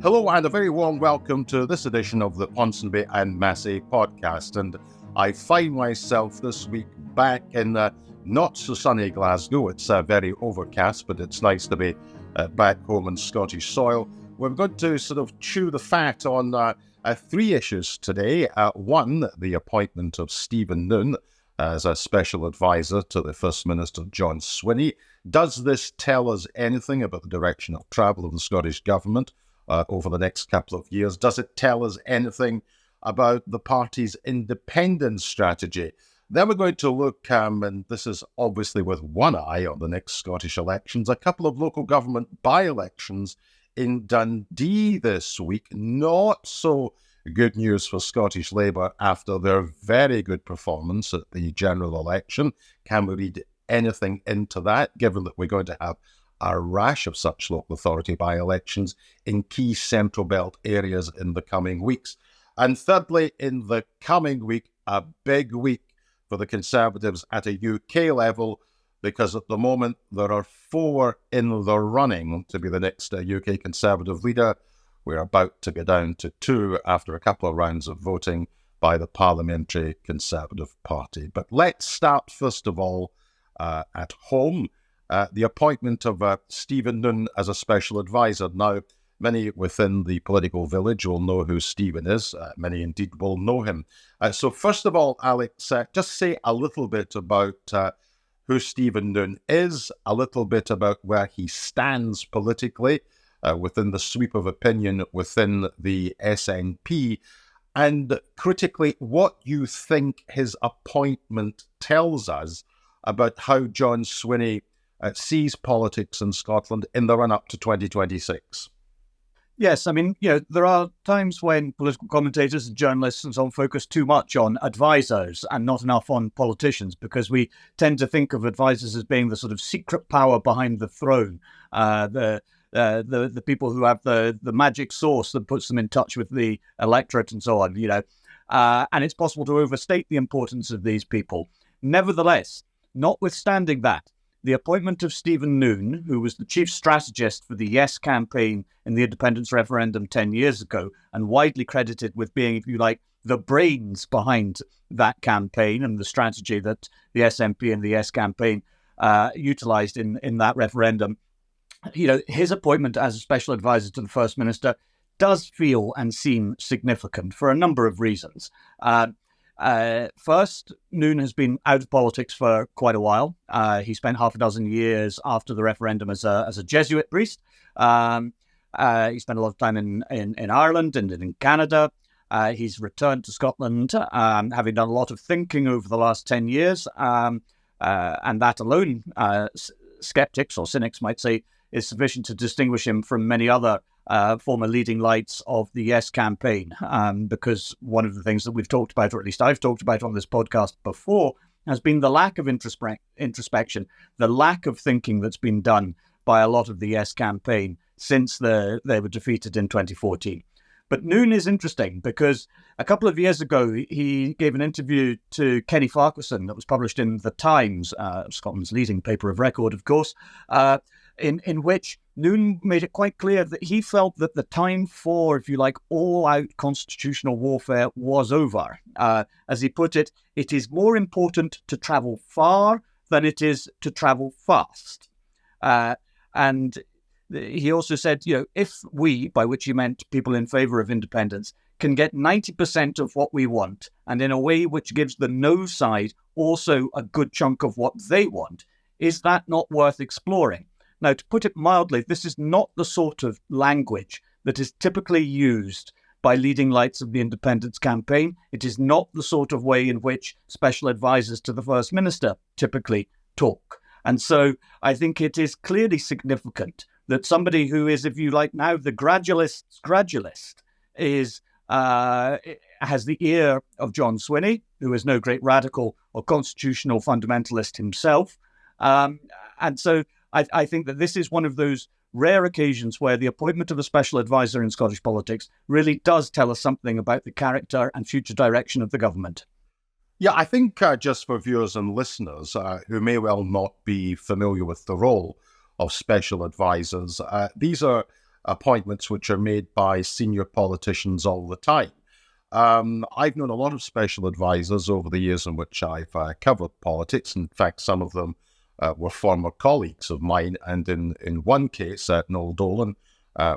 Hello and a very warm welcome to this edition of the Ponsonby and Massey podcast. And I find myself this week back in not so sunny Glasgow. It's very overcast, but it's nice to be back home in Scottish soil. We're going to sort of chew the fat on three issues today. One, the appointment of Stephen Noon as a special advisor to the First Minister, John Swinney. Does this tell us anything about the direction of travel of the Scottish Government over the next couple of years? Does it tell us anything about the party's independence strategy? Then we're going to look, and this is obviously with one eye on the next Scottish elections, a couple of local government by-elections in Dundee this week. Not so good news for Scottish Labour after their very good performance at the general election. Can we read anything into that, given that we're going to have a rash of such local authority by-elections in key central belt areas in the coming weeks? And thirdly, in the coming week, a big week for the Conservatives at a UK level, because at the moment there are four in the running to be the next UK Conservative leader. We're about to go down to two after a couple of rounds of voting by the Parliamentary Conservative Party. But let's start first of all at home. The appointment of Stephen Noon as a special advisor. Now, many within the political village will know who Stephen is. Many indeed will know him. So first of all, Alex, just say a little bit about who Stephen Noon is, a little bit about where he stands politically within the sweep of opinion within the SNP, and critically, what you think his appointment tells us about how John Swinney sees politics in Scotland in the run-up to 2026. Yes, I mean, there are times when political commentators and journalists and so on focus too much on advisors and not enough on politicians, because we tend to think of advisors as being the sort of secret power behind the throne, the people who have the magic sauce that puts them in touch with the electorate and so on, and it's possible to overstate the importance of these people. Nevertheless, notwithstanding that, the appointment of Stephen Noon, who was the chief strategist for the Yes campaign in the independence referendum 10 years ago, and widely credited with being, if you like, the brains behind that campaign and the strategy that the SNP and the Yes campaign utilised in that referendum, his appointment as a special advisor to the First Minister does feel and seem significant for a number of reasons. First, Noon has been out of politics for quite a while. He spent half a dozen years after the referendum as a Jesuit priest. He spent a lot of time in Ireland and in Canada. He's returned to Scotland, having done a lot of thinking over the last 10 years. And that alone, skeptics or cynics might say, is sufficient to distinguish him from many other former leading lights of the Yes campaign, because one of the things that we've talked about, or at least I've talked about on this podcast before, has been the lack of introspection, the lack of thinking that's been done by a lot of the Yes campaign since they were defeated in 2014. But Noon is interesting because a couple of years ago, he gave an interview to Kenny Farquharson that was published in The Times, Scotland's leading paper of record, of course, in which Noon made it quite clear that he felt that the time for, if you like, all-out constitutional warfare was over. As he put it, it is more important to travel far than it is to travel fast. And he also said, if we, by which he meant people in favour of independence, can get 90% of what we want, and in a way which gives the no side also a good chunk of what they want, is that not worth exploring? Now, to put it mildly, this is not the sort of language that is typically used by leading lights of the independence campaign. It is not the sort of way in which special advisors to the First Minister typically talk. And so I think it is clearly significant that somebody who is, if you like, now the gradualist's gradualist is has the ear of John Swinney, who is no great radical or constitutional fundamentalist himself. And so I think that this is one of those rare occasions where the appointment of a special advisor in Scottish politics really does tell us something about the character and future direction of the government. Yeah, I think just for viewers and listeners who may well not be familiar with the role of special advisors, these are appointments which are made by senior politicians all the time. I've known a lot of special advisors over the years in which I've covered politics. In fact, some of them were former colleagues of mine. And in one case, Noel Dolan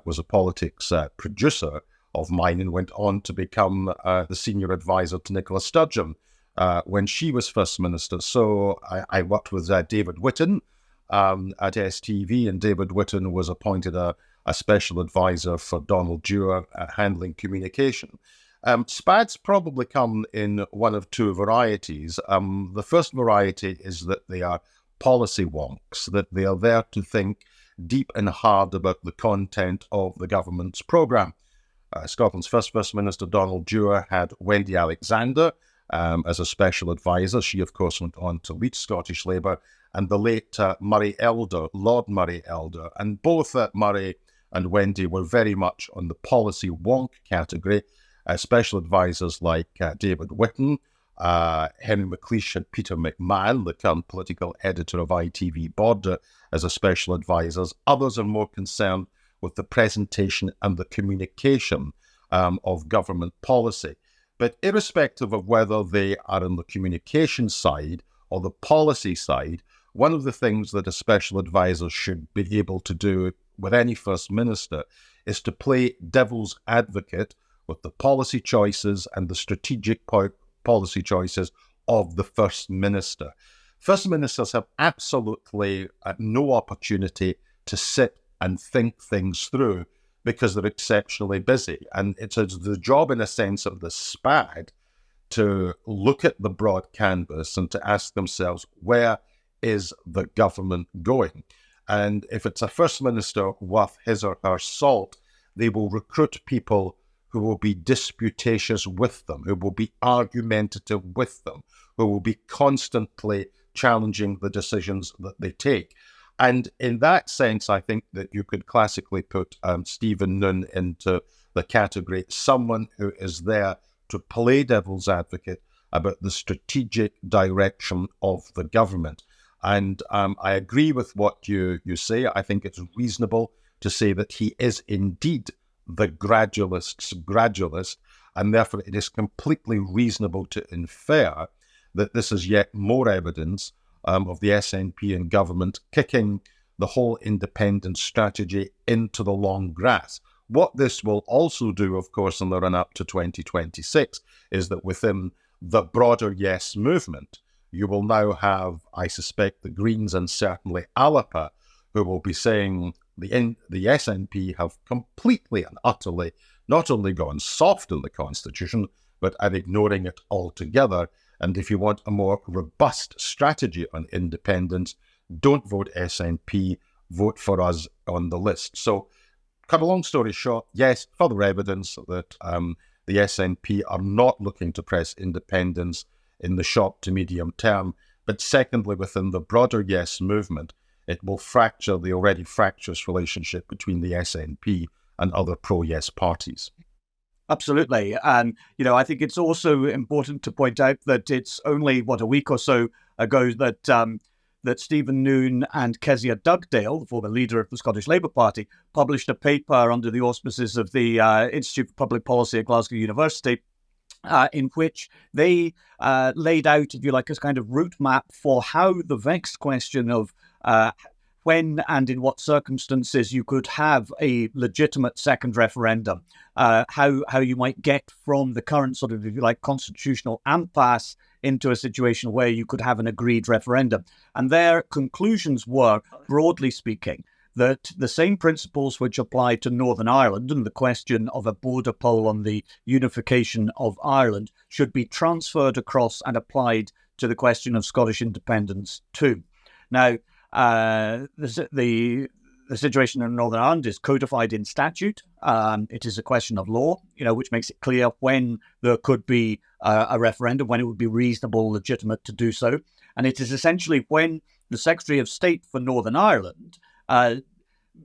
was a politics producer of mine and went on to become the senior advisor to Nicola Sturgeon when she was First Minister. So I worked with David Whitton at STV, and David Whitton was appointed a special advisor for Donald Dewar handling communication. SPADs probably come in one of two varieties. The first variety is that they are policy wonks, that they are there to think deep and hard about the content of the government's programme. Scotland's First Minister, Donald Dewar, had Wendy Alexander as a special advisor. She, of course, went on to lead Scottish Labour, and the late Murray Elder, Lord Murray Elder. And both Murray and Wendy were very much on the policy wonk category. Special advisors like David Whitton, Henry McLeish, and Peter McMahon, the current political editor of ITV Border, as a special advisors. Others are more concerned with the presentation and the communication of government policy. But irrespective of whether they are on the communication side or the policy side, one of the things that a special advisor should be able to do with any First Minister is to play devil's advocate with the policy choices and the strategic policy choices of the First Minister. First Ministers have absolutely no opportunity to sit and think things through because they're exceptionally busy. And it's the job, in a sense, of the SPAD to look at the broad canvas and to ask themselves, where is the government going? And if it's a First Minister worth his or her salt, they will recruit people who will be disputatious with them, who will be argumentative with them, who will be constantly challenging the decisions that they take. And in that sense, I think that you could classically put Stephen Noon into the category, someone who is there to play devil's advocate about the strategic direction of the government. And I agree with what you say. I think it's reasonable to say that he is indeed the gradualist's gradualist, and therefore it is completely reasonable to infer that this is yet more evidence of the SNP and government kicking the whole independence strategy into the long grass. What this will also do, of course, in the run-up to 2026, is that within the broader Yes movement, you will now have, I suspect, the Greens and certainly Alapa, who will be saying the SNP have completely and utterly not only gone soft on the Constitution, but are ignoring it altogether. And if you want a more robust strategy on independence, don't vote SNP, vote for us on the list. So, cut a long story short, yes, further evidence that the SNP are not looking to press independence in the short to medium term. But secondly, within the broader Yes movement, it will fracture the already fractious relationship between the SNP and other pro-Yes parties. Absolutely. And, I think it's also important to point out that it's only, a week or so ago that Stephen Noon and Kezia Dugdale, the former leader of the Scottish Labour Party, published a paper under the auspices of the Institute for Public Policy at Glasgow University, in which they laid out, if you like, a kind of route map for how the vexed question of when and in what circumstances you could have a legitimate second referendum, how you might get from the current sort of, if you like, constitutional impasse into a situation where you could have an agreed referendum. And their conclusions were, broadly speaking, that the same principles which apply to Northern Ireland and the question of a border poll on the unification of Ireland should be transferred across and applied to the question of Scottish independence too. Now, the situation in Northern Ireland is codified in statute. It is a question of law, which makes it clear when there could be a referendum, when it would be reasonable, legitimate to do so. And it is essentially when the Secretary of State for Northern Ireland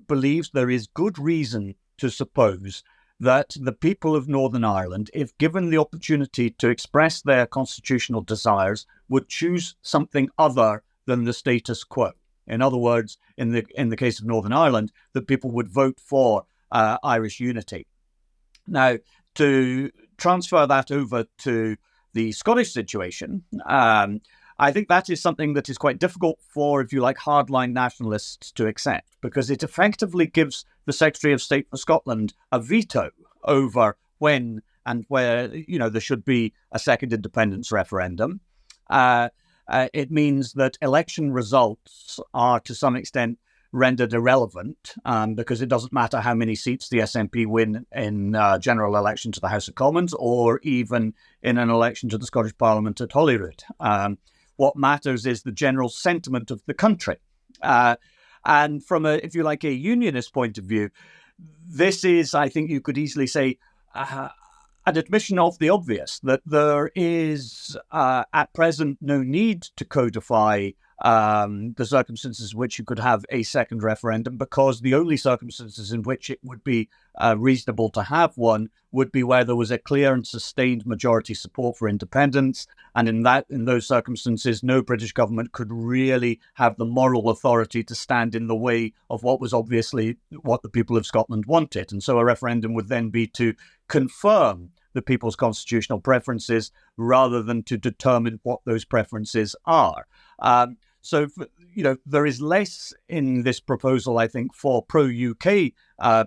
believes there is good reason to suppose that the people of Northern Ireland, if given the opportunity to express their constitutional desires, would choose something other than the status quo. In other words, in the case of Northern Ireland, that people would vote for Irish unity. Now, to transfer that over to the Scottish situation, I think that is something that is quite difficult for, if you like, hardline nationalists to accept, because it effectively gives the Secretary of State for Scotland a veto over when and where, there should be a second independence referendum. It means that election results are, to some extent, rendered irrelevant because it doesn't matter how many seats the SNP win in general election to the House of Commons or even in an election to the Scottish Parliament at Holyrood. What matters is the general sentiment of the country. And from a unionist point of view, this is, I think you could easily say, an admission of the obvious, that there is at present no need to codify the circumstances in which you could have a second referendum, because the only circumstances in which it would be reasonable to have one would be where there was a clear and sustained majority support for independence. And in those circumstances, no British government could really have the moral authority to stand in the way of what was obviously what the people of Scotland wanted. And so a referendum would then be to confirm the people's constitutional preferences rather than to determine what those preferences are. So, there is less in this proposal, I think, for pro-UK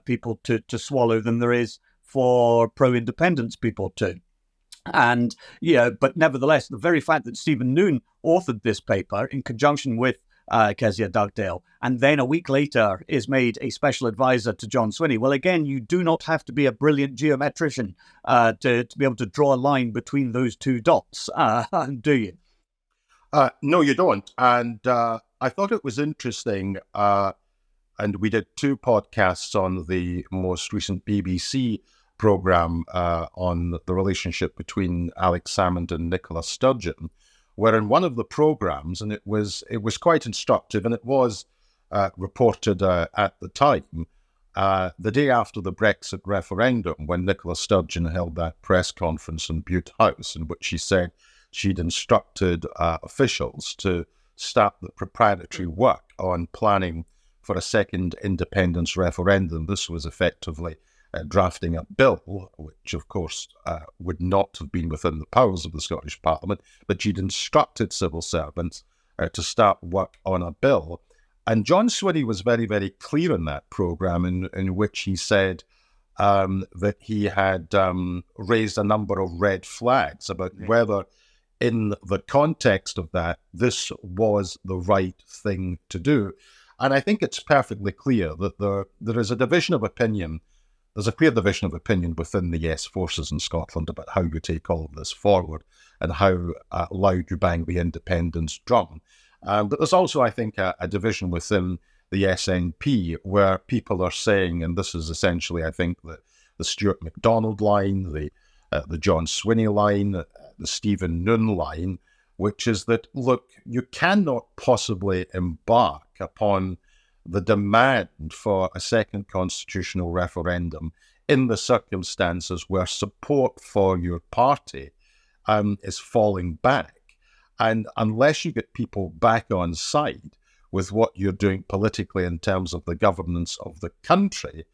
people to swallow than there is for pro-independence people to. And, but nevertheless, the very fact that Stephen Noon authored this paper in conjunction with Kezia Dugdale, and then a week later is made a special advisor to John Swinney. Well, again, you do not have to be a brilliant geometrician to be able to draw a line between those two dots, do you? No, you don't. And I thought it was interesting, and we did 2 podcasts on the most recent BBC programme on the relationship between Alex Salmond and Nicola Sturgeon, where in one of the programmes, and it was quite instructive, and it was reported at the time, the day after the Brexit referendum, when Nicola Sturgeon held that press conference in Bute House, in which she said she'd instructed officials to start the preparatory work on planning for a second independence referendum. This was effectively drafting a bill, which of course would not have been within the powers of the Scottish Parliament, but she'd instructed civil servants to start work on a bill. And John Swinney was very, very clear in that programme in which he said that he had raised a number of red flags about whether, in the context of that, this was the right thing to do. And I think it's perfectly clear that there is a division of opinion. There's a clear division of opinion within the Yes forces in Scotland about how you take all of this forward and how loud you bang the independence drum. But there's also, I think, a division within the SNP where people are saying, and this is essentially, I think, the Stuart MacDonald line, the John Swinney line, the Stephen Noon line, which is that, look, you cannot possibly embark upon the demand for a second constitutional referendum in the circumstances where support for your party is falling back. And unless you get people back on side with what you're doing politically in terms of the governance of the country,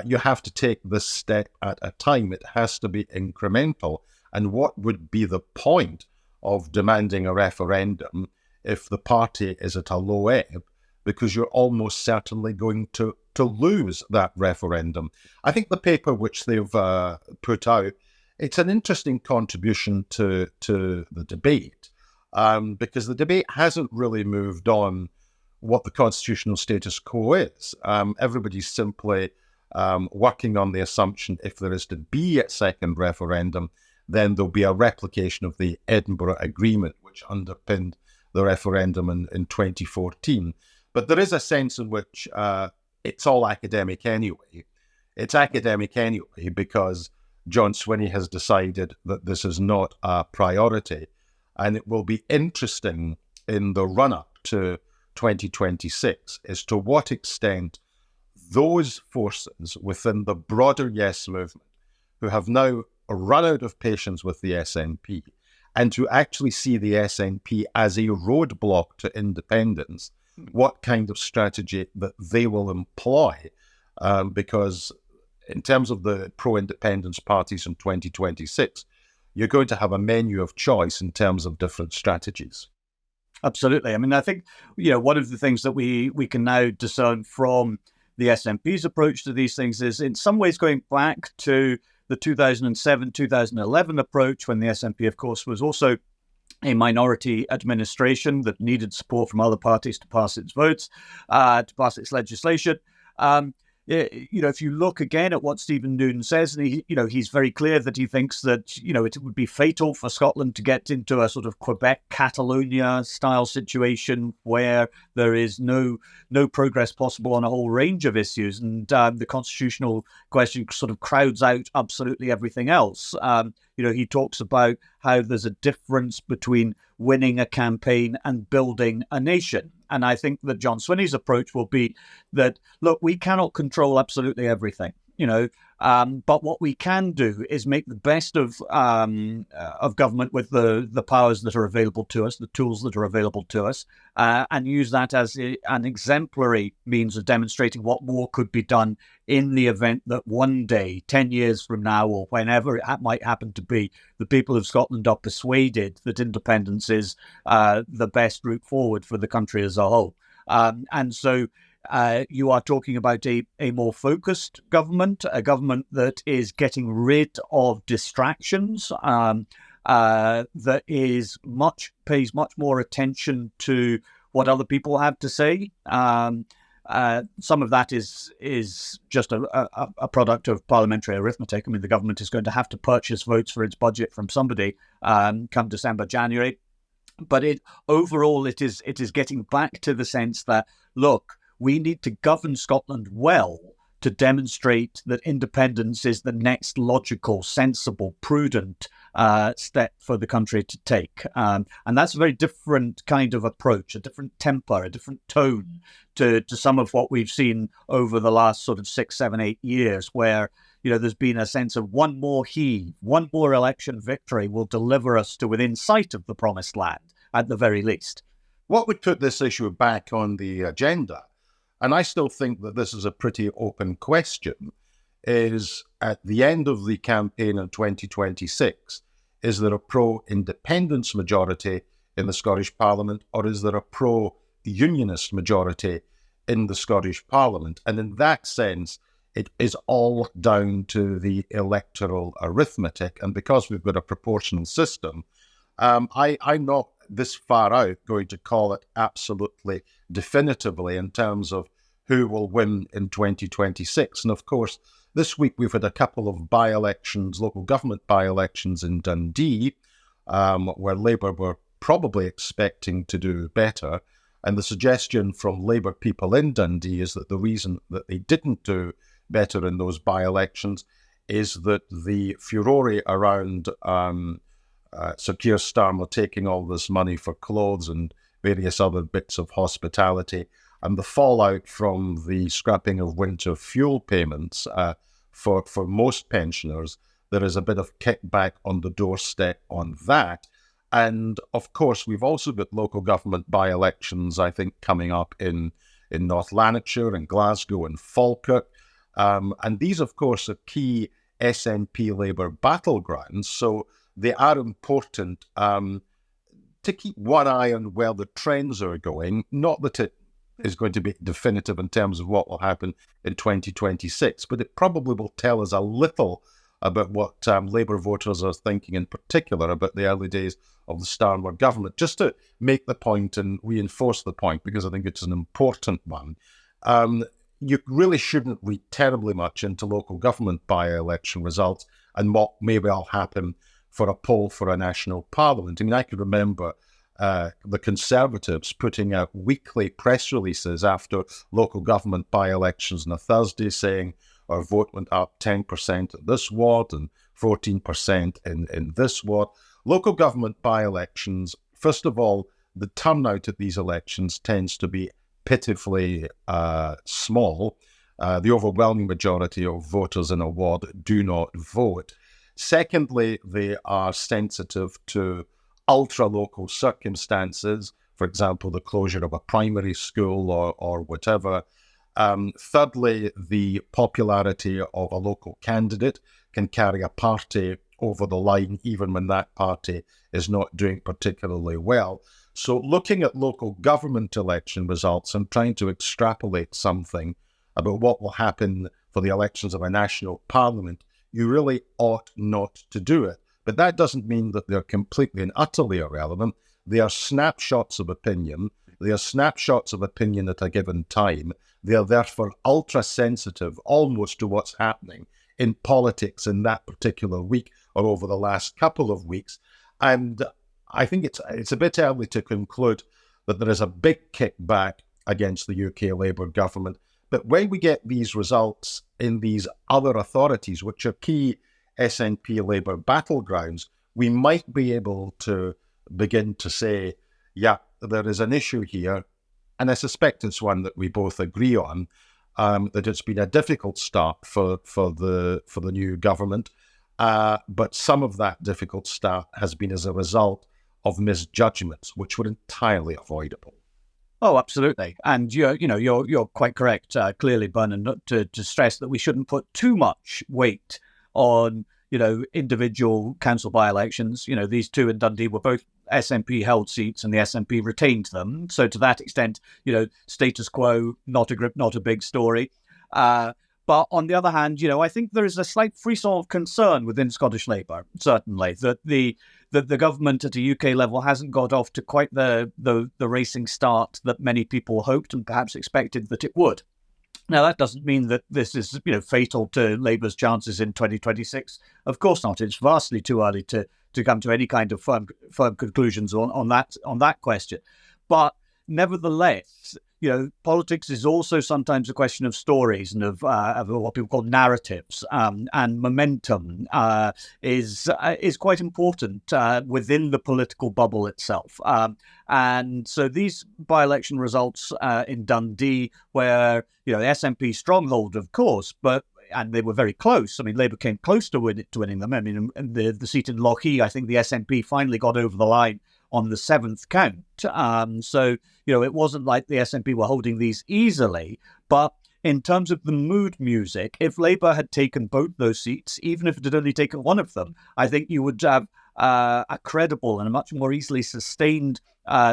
you have to take this step at a time. It has to be incremental. And what would be the point of demanding a referendum if the party is at a low ebb? Because you're almost certainly going to lose that referendum. I think the paper which they've put out, it's an interesting contribution to the debate, because the debate hasn't really moved on what the constitutional status quo is. Everybody's simply working on the assumption if there is to be a second referendum, then there'll be a replication of the Edinburgh Agreement, which underpinned the referendum in 2014. But there is a sense in which it's all academic anyway. It's academic anyway because John Swinney has decided that this is not a priority. And it will be interesting in the run-up to 2026 as to what extent those forces within the broader Yes movement, who have now run out of patience with the SNP and to actually see the SNP as a roadblock to independence, what kind of strategy that they will employ because in terms of the pro-independence parties in 2026, you're going to have a menu of choice in terms of different strategies. Absolutely. I mean, I think, one of the things that we can now discern from the SNP's approach to these things is in some ways going back to the 2007-2011 approach, when the SNP, of course, was also a minority administration that needed support from other parties to pass its votes, to pass its legislation. If you look again at what Stephen Noon says, and he's very clear that he thinks that, it would be fatal for Scotland to get into a sort of Quebec, Catalonia style situation where there is no progress possible on a whole range of issues. And the constitutional question sort of crowds out absolutely everything else. He talks about how there's a difference between winning a campaign and building a nation. And I think that John Swinney's approach will be that, look, we cannot control absolutely everything, but what we can do is make the best of government with the powers that are available to us, the tools that are available to us, and use that as an exemplary means of demonstrating what more could be done in the event that one day, 10 years from now, or whenever it might happen to be, the people of Scotland are persuaded that independence is the best route forward for the country as a whole. And so you are talking about a more focused government, a government that is getting rid of distractions, that pays much more attention to what other people have to say. Some of that is just a product of parliamentary arithmetic. I mean, the government is going to have to purchase votes for its budget from somebody come December, January. But overall, it is getting back to the sense that, look, we need to govern Scotland well to demonstrate that independence is the next logical, sensible, prudent step for the country to take. And that's a very different kind of approach, a different temper, a different tone to some of what we've seen over the last sort of 6, 7, 8 years, where there's been a sense of one more election victory will deliver us to within sight of the promised land, at the very least. What would put this issue back on the agenda, and I still think that this is a pretty open question, is at the end of the campaign in 2026, is there a pro-independence majority in the Scottish Parliament, or is there a pro-unionist majority in the Scottish Parliament? And in that sense, it is all down to the electoral arithmetic. And because we've got a proportional system, I'm not this far out going to call it absolutely definitively in terms of who will win in 2026. And of course, this week we've had a couple of by-elections, local government by-elections in Dundee, where Labour were probably expecting to do better. And the suggestion from Labour people in Dundee is that the reason that they didn't do better in those by-elections is that the furore around Sir Keir Starmer taking all this money for clothes and various other bits of hospitality, and the fallout from the scrapping of winter fuel payments for most pensioners, there is a bit of kickback on the doorstep on that. And of course, we've also got local government by-elections, I think, coming up in North Lanarkshire and Glasgow and Falkirk. And these, of course, are key SNP Labour battlegrounds. So they are important to keep one eye on where the trends are going. Not that it is going to be definitive in terms of what will happen in 2026, but it probably will tell us a little about what Labour voters are thinking, in particular about the early days of the Starmer government. Just to make the point and reinforce the point, because I think it's an important one, you really shouldn't read terribly much into local government by-election results and what may well happen for a poll for a national parliament. I mean, I could remember the Conservatives putting out weekly press releases after local government by-elections on a Thursday saying our vote went up 10% in this ward and 14% in this ward. Local government by-elections, first of all, the turnout at these elections tends to be pitifully small. The overwhelming majority of voters in a ward do not vote. Secondly, they are sensitive to ultra-local circumstances, for example, the closure of a primary school or whatever. Thirdly, the popularity of a local candidate can carry a party over the line, even when that party is not doing particularly well. So looking at local government election results and trying to extrapolate something about what will happen for the elections of a national parliament, you really ought not to do it. But that doesn't mean that they're completely and utterly irrelevant. They are snapshots of opinion. They are snapshots of opinion at a given time. They are therefore ultra-sensitive almost to what's happening in politics in that particular week or over the last couple of weeks. And I think it's a bit early to conclude that there is a big kickback against the UK Labour government. But when we get these results in these other authorities, which are key SNP Labour battlegrounds, we might be able to begin to say, yeah, there is an issue here. And I suspect it's one that we both agree on, that it's been a difficult start for the new government. But some of that difficult start has been as a result of misjudgments, which were entirely avoidable. Oh, absolutely. And you're quite correct, clearly, Bernard, to stress that we shouldn't put too much weight on, individual council by-elections. These two in Dundee were both SNP held seats and the SNP retained them. So to that extent, status quo, not a big story. But on the other hand, I think there is a slight frisson of concern within Scottish Labour, certainly, that the government at a UK level hasn't got off to quite the racing start that many people hoped and perhaps expected that it would. Now, that doesn't mean that this is, fatal to Labour's chances in 2026. Of course not. It's vastly too early to come to any kind of firm conclusions on that question. But nevertheless, politics is also sometimes a question of stories and of what people call narratives, and momentum is quite important within the political bubble itself. And so these by-election results in Dundee, where the SNP stronghold, of course, and they were very close. I mean, Labour came close to winning them. I mean, the seat in Lochee, I think the SNP finally got over the line on the seventh count. So, it wasn't like the SNP were holding these easily. But in terms of the mood music, if Labour had taken both those seats, even if it had only taken one of them, I think you would have a credible and a much more easily sustained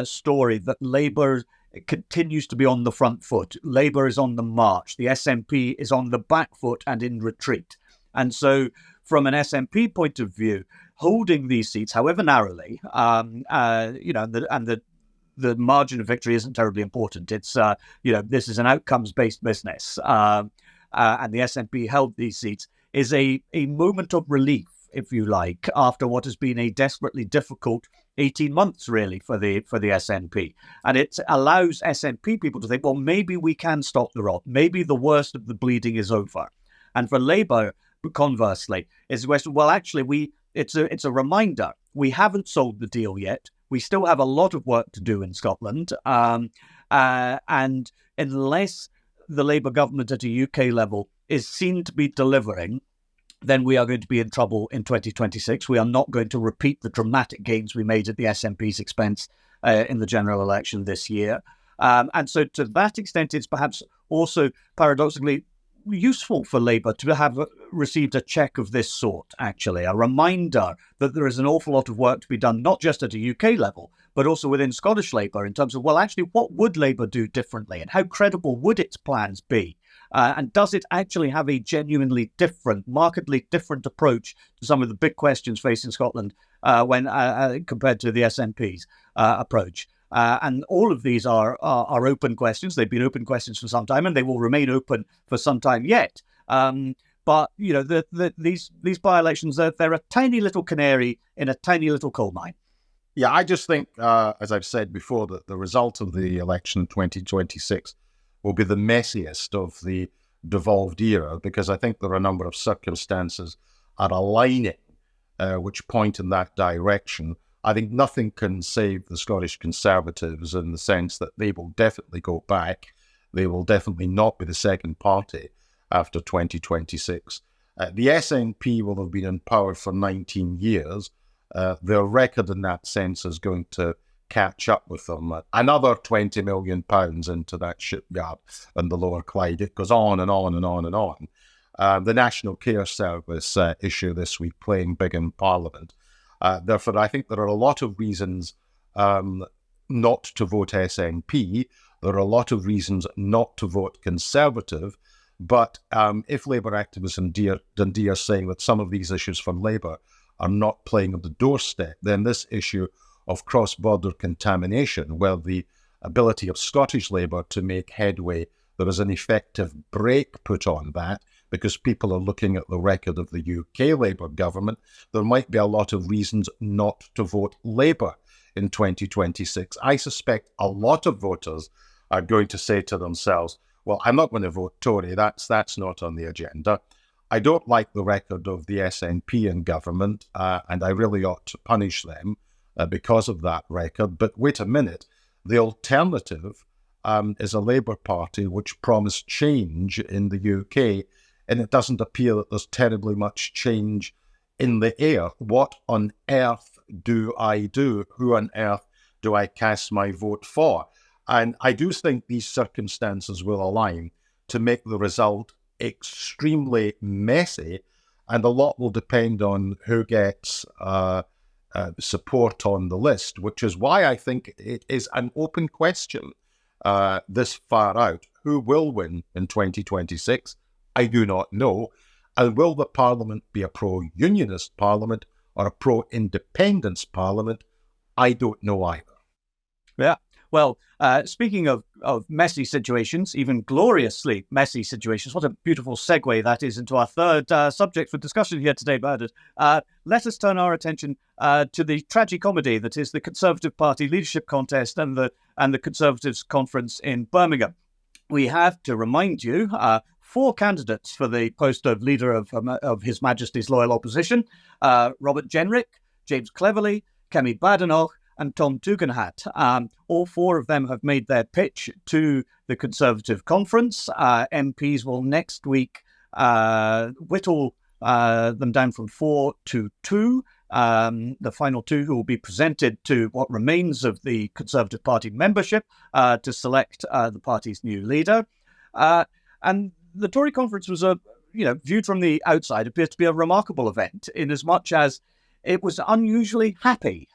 story that Labour continues to be on the front foot. Labour is on the march. The SNP is on the back foot and in retreat. And so from an SNP point of view, holding these seats, however narrowly, the margin of victory isn't terribly important. It's, this is an outcomes-based business. And the SNP held these seats is a moment of relief, if you like, after what has been a desperately difficult 18 months, really, for the SNP. And it allows SNP people to think, well, maybe we can stop the rot. Maybe the worst of the bleeding is over. And for Labour, conversely, it's a question, well, actually, it's a reminder. We haven't sold the deal yet. We still have a lot of work to do in Scotland. And unless the Labour government at a UK level is seen to be delivering, then we are going to be in trouble in 2026. We are not going to repeat the dramatic gains we made at the SNP's expense in the general election this year. And so to that extent, it's perhaps also paradoxically useful for Labour to have received a check of this sort, actually, a reminder that there is an awful lot of work to be done, not just at a UK level, but also within Scottish Labour in terms of, well, actually, what would Labour do differently and how credible would its plans be? And does it actually have a genuinely different, markedly different approach to some of the big questions facing Scotland when compared to the SNP's approach? And all of these are open questions. They've been open questions for some time, and they will remain open for some time yet. But these by-elections, they're a tiny little canary in a tiny little coal mine. Yeah, I just think, as I've said before, that the result of the election in 2026 will be the messiest of the devolved era, because I think there are a number of circumstances are aligning which point in that direction. I think nothing can save the Scottish Conservatives in the sense that they will definitely go back. They will definitely not be the second party after 2026. The SNP will have been in power for 19 years. Their record in that sense is going to catch up with them. Another £20 million into that shipyard in the Lower Clyde. It goes on and on and on and on. The National Care Service issue this week playing big in Parliament. Therefore, I think there are a lot of reasons not to vote SNP. There are a lot of reasons not to vote Conservative. But if Labour activists in Dundee are saying that some of these issues for Labour are not playing on the doorstep, then this issue of cross-border contamination, where the ability of Scottish Labour to make headway, there is an effective brake put on that, because people are looking at the record of the UK Labour government, there might be a lot of reasons not to vote Labour in 2026. I suspect a lot of voters are going to say to themselves, well, I'm not going to vote Tory, that's not on the agenda. I don't like the record of the SNP in government, and I really ought to punish them because of that record. But wait a minute, the alternative is a Labour Party which promised change in the UK, and it doesn't appear that there's terribly much change in the air. What on earth do I do? Who on earth do I cast my vote for? And I do think these circumstances will align to make the result extremely messy, and a lot will depend on who gets support on the list, which is why I think it is an open question this far out. Who will win in 2026? I do not know. And will the Parliament be a pro-unionist Parliament or a pro-independence Parliament? I don't know either. Yeah. Well, speaking of messy situations, even gloriously messy situations, what a beautiful segue that is into our third subject for discussion here today, Bernard. Let us turn our attention to the tragicomedy that is the Conservative Party leadership contest and the Conservatives conference in Birmingham. We have, to remind you, 4 candidates for the post of leader of His Majesty's Loyal Opposition: Robert Jenrick, James Cleverly, Kemi Badenoch, and Tom Tugendhat. All 4 of them have made their pitch to the Conservative conference. MPs will next week whittle them down from 4 to 2. The final 2 who will be presented to what remains of the Conservative Party membership to select the party's new leader. And the Tory conference was viewed from the outside, appears to be a remarkable event in as much as it was unusually happy.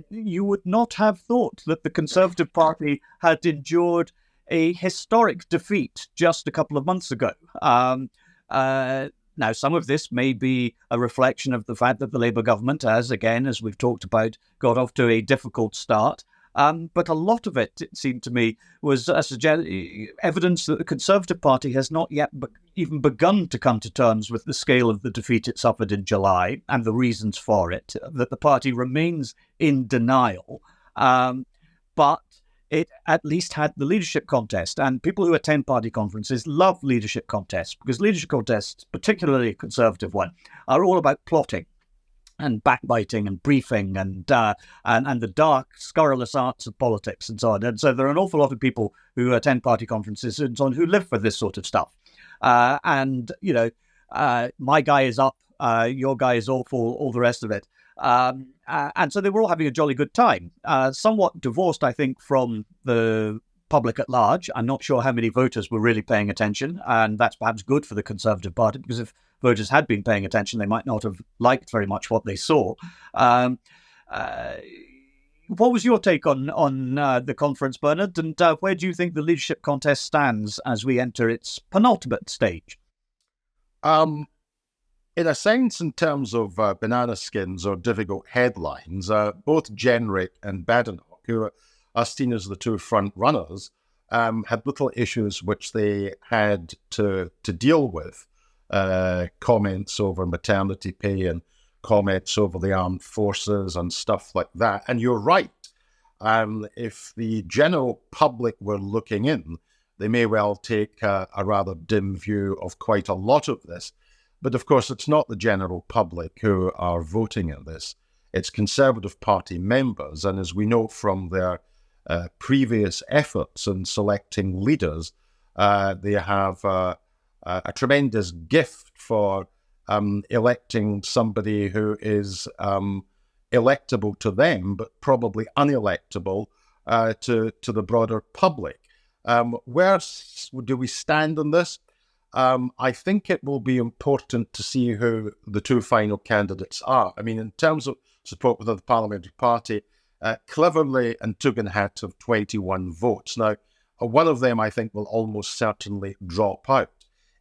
You would not have thought that the Conservative Party had endured a historic defeat just a couple of months ago. Now, some of this may be a reflection of the fact that the Labour government has, again, as we've talked about, got off to a difficult start. But a lot of it seemed to me, was evidence that the Conservative Party has not yet even begun to come to terms with the scale of the defeat it suffered in July and the reasons for it, that the party remains in denial. But it at least had the leadership contest, and people who attend party conferences love leadership contests, because leadership contests, particularly a Conservative one, are all about plotting and backbiting and briefing and the dark, scurrilous arts of politics and so on. And so there are an awful lot of people who attend party conferences and so on who live for this sort of stuff. My guy is up, your guy is awful, all the rest of it. And so they were all having a jolly good time, somewhat divorced, I think, from the public at large. I'm not sure how many voters were really paying attention, and that's perhaps good for the Conservative Party, because if voters had been paying attention, they might not have liked very much what they saw. What was your take on the conference, Bernard, and where do you think the leadership contest stands as we enter its penultimate stage? In a sense, in terms of banana skins or difficult headlines, both Jenrick and Badenoch, who are seen as the 2 front runners, had little issues which they had to deal with. Comments over maternity pay and comments over the armed forces and stuff like that. And you're right. If the general public were looking in, they may well take a rather dim view of quite a lot of this. But of course, it's not the general public who are voting in this. It's Conservative Party members. And as we know from their previous efforts in selecting leaders, they have a tremendous gift for electing somebody who is electable to them, but probably unelectable to the broader public. Where do we stand on this? I think it will be important to see who the two final candidates are. I mean, in terms of support within the parliamentary party, Cleverly and Tugendhat have 21 votes. Now, one of them, I think, will almost certainly drop out.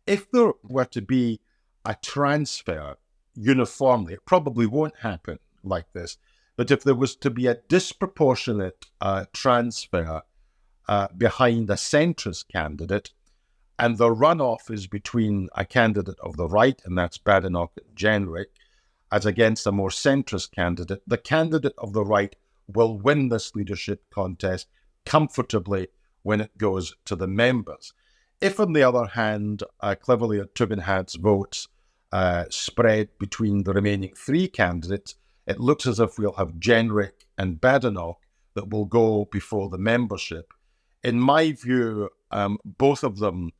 If there were to be a transfer uniformly, it probably won't happen like this, but if there was to be a disproportionate transfer behind a centrist candidate, and the runoff is between a candidate of the right, and that's Badenoch and Jenrick, as against a more centrist candidate, the candidate of the right will win this leadership contest comfortably when it goes to the members. If, on the other hand, Cleverly and Tugendhat's votes spread between the remaining three candidates, it looks as if we'll have Jenrick and Badenoch that will go before the membership. In my view, both of them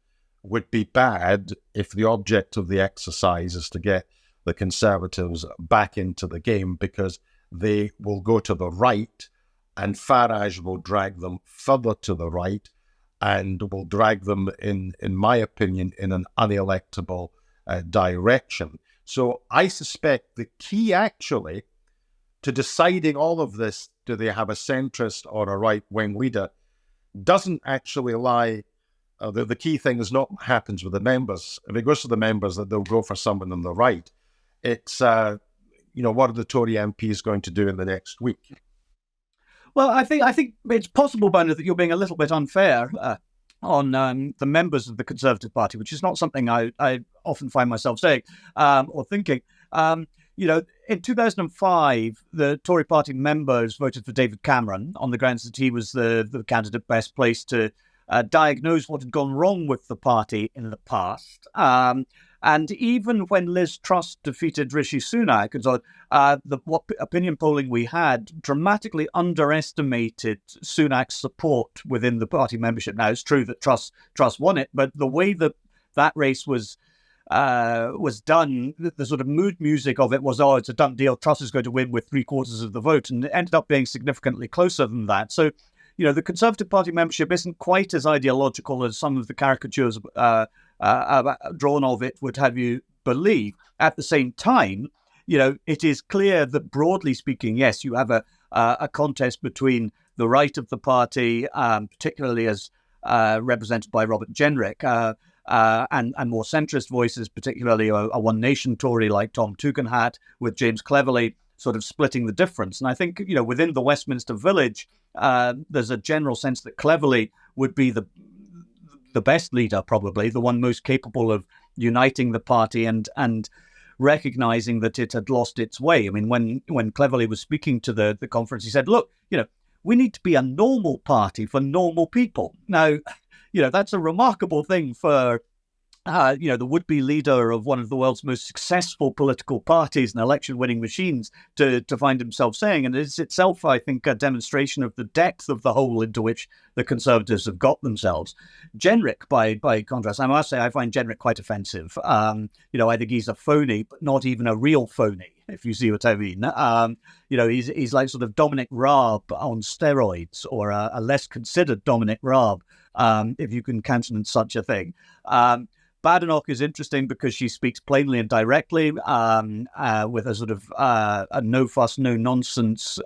would be bad if the object of the exercise is to get the Conservatives back into the game, because they will go to the right and Farage will drag them further to the right and will drag them, in my opinion, in an unelectable direction. So I suspect the key actually to deciding all of this, do they have a centrist or a right-wing leader, doesn't actually lie. The key thing is not what happens with the members. If it goes to the members, that they'll go for someone on the right. It's, what are the Tory MPs going to do in the next week? Well, I think it's possible, Bernard, that you're being a little bit unfair on the members of the Conservative Party, which is not something I often find myself saying or thinking. In 2005, the Tory party members voted for David Cameron on the grounds that he was the candidate best placed to diagnose what had gone wrong with the party in the past. And even when Liz Truss defeated Rishi Sunak, and so what opinion polling we had dramatically underestimated Sunak's support within the party membership. Now, it's true that Truss won it, but the way that race was done, the sort of mood music of it was, it's a done deal, Truss is going to win with 3/4 of the vote, and it ended up being significantly closer than that. So, the Conservative Party membership isn't quite as ideological as some of the caricatures drawn of it would have you believe. At the same time, it is clear that broadly speaking, yes, you have a contest between the right of the party, particularly as represented by Robert Jenrick, and more centrist voices, particularly a One Nation Tory like Tom Tugendhat, with James Cleverly sort of splitting the difference. And I think, within the Westminster Village, there's a general sense that Cleverly would be the best leader, probably the one most capable of uniting the party and recognizing that it had lost its way. I mean, when Cleverly was speaking to the conference, he said, look, we need to be a normal party for normal people. Now, that's a remarkable thing for, the would-be leader of one of the world's most successful political parties and election-winning machines to find himself saying. And it's itself, I think, a demonstration of the depth of the hole into which the Conservatives have got themselves. Jenrick, by contrast, I must say I find Jenrick quite offensive. I think he's a phony, but not even a real phony, if you see what I mean. He's like sort of Dominic Raab on steroids, or a less considered Dominic Raab, if you can countenance such a thing. Badenoch is interesting because she speaks plainly and directly, with a sort of a no fuss, no nonsense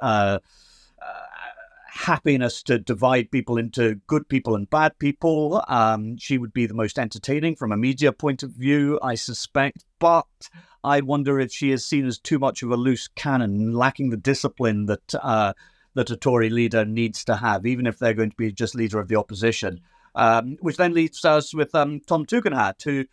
happiness to divide people into good people and bad people. She would be the most entertaining from a media point of view, I suspect, but I wonder if she is seen as too much of a loose cannon, lacking the discipline that a Tory leader needs to have, even if they're going to be just leader of the opposition. Which then leaves us with Tom Tugendhat, who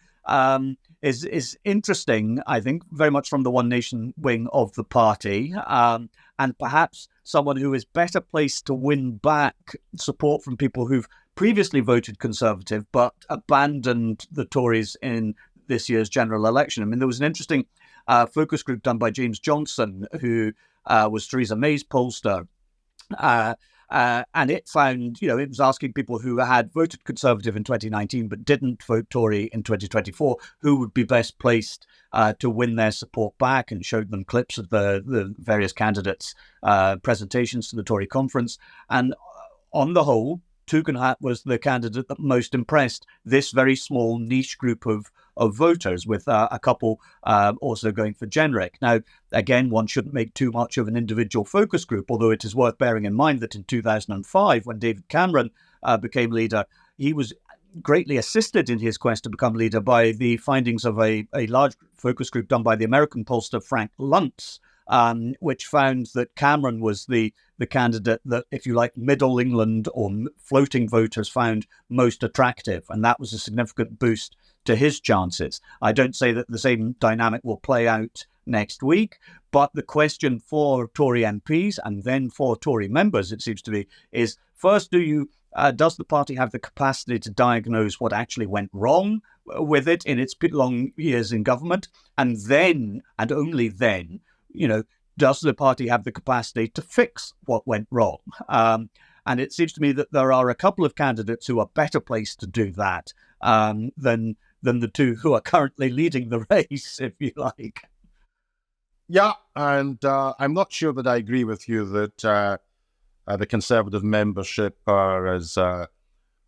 is interesting, I think, very much from the One Nation wing of the party, and perhaps someone who is better placed to win back support from people who've previously voted Conservative but abandoned the Tories in this year's general election. I mean, there was an interesting focus group done by James Johnson, who was Theresa May's pollster, And it found, it was asking people who had voted Conservative in 2019 but didn't vote Tory in 2024 who would be best placed to win their support back, and showed them clips of the various candidates' presentations to the Tory conference. And on the whole, Tugendhat was the candidate that most impressed this very small niche group of voters, with a couple also going for Jenrick. Now, again, one shouldn't make too much of an individual focus group, although it is worth bearing in mind that in 2005, when David Cameron became leader, he was greatly assisted in his quest to become leader by the findings of a large focus group done by the American pollster Frank Luntz, which found that Cameron was the candidate that, if you like, middle England or floating voters found most attractive. And that was a significant boost to his chances. I don't say that the same dynamic will play out next week, but the question for Tory MPs and then for Tory members, it seems to be, is first, does the party have the capacity to diagnose what actually went wrong with it in its long years in government? And then, and only then, does the party have the capacity to fix what went wrong? And it seems to me that there are a couple of candidates who are better placed to do that than the two who are currently leading the race, if you like. Yeah, and I'm not sure that I agree with you that the Conservative membership are as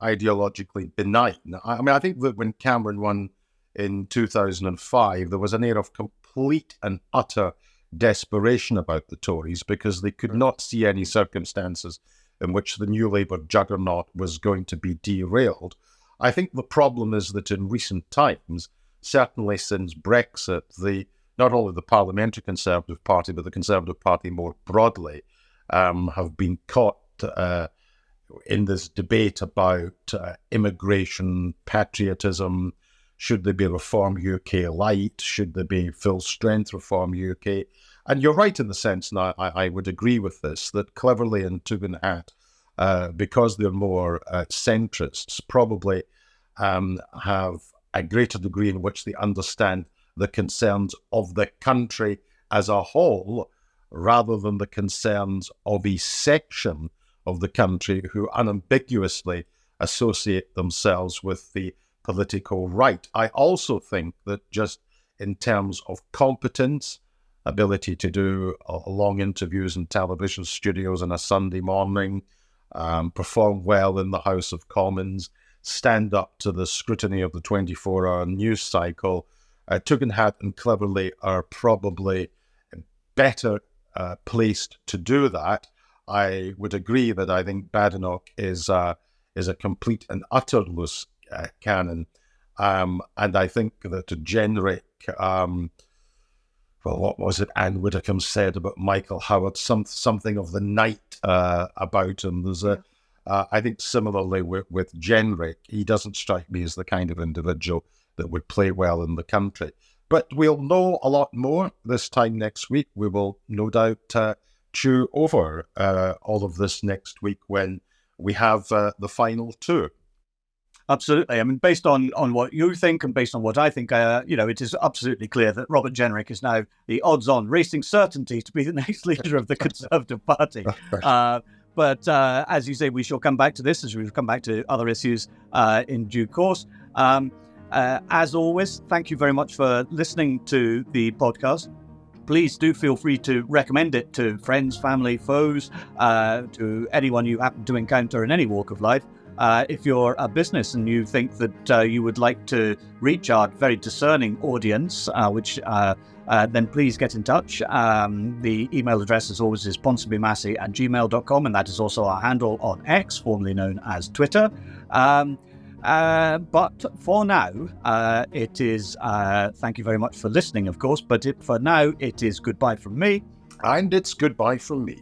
ideologically benign. I think that when Cameron won in 2005, there was an air of complete and utter desperation about the Tories because they could not see any circumstances in which the New Labour juggernaut was going to be derailed. I think the problem is that in recent times, certainly since Brexit, not only the Parliamentary Conservative Party, but the Conservative Party more broadly, have been caught in this debate about immigration, patriotism. Should there be Reform UK Light? Should there be full-strength Reform UK? And you're right in the sense, and I would agree with this, that Cleverly and Tugendhat, because they're more centrists, probably have a greater degree in which they understand the concerns of the country as a whole, rather than the concerns of a section of the country who unambiguously associate themselves with the political right. I also think that just in terms of competence, ability to do long interviews in television studios on a Sunday morning, perform well in the House of Commons, stand up to the scrutiny of the 24-hour news cycle, Tugendhat and Cleverly are probably better placed to do that. I would agree that I think Badenoch is a complete and utter loose cannon, and I think that Jenrick, what was it Anne Widdecombe said about Michael Howard, something of the night about him. There's I think similarly with Jenrick, he doesn't strike me as the kind of individual that would play well in the country. But we'll know a lot more this time next week. We will no doubt chew over all of this next week when we have the final two. Absolutely. I mean, based on what you think and based on what I think, it is absolutely clear that Robert Jenrick is now the odds-on racing certainty to be the next leader of the Conservative Party. But as you say, we shall come back to this as we've come back to other issues in due course. As always, thank you very much for listening to the podcast. Please do feel free to recommend it to friends, family, foes, to anyone you happen to encounter in any walk of life. If you're a business and you think that you would like to reach our very discerning audience, then please get in touch. The email address, as always, is ponsonbymassey@gmail.com, and that is also our handle on X, formerly known as Twitter. But for now, it is thank you very much for listening, of course, but for now, it is goodbye from me. And it's goodbye from me.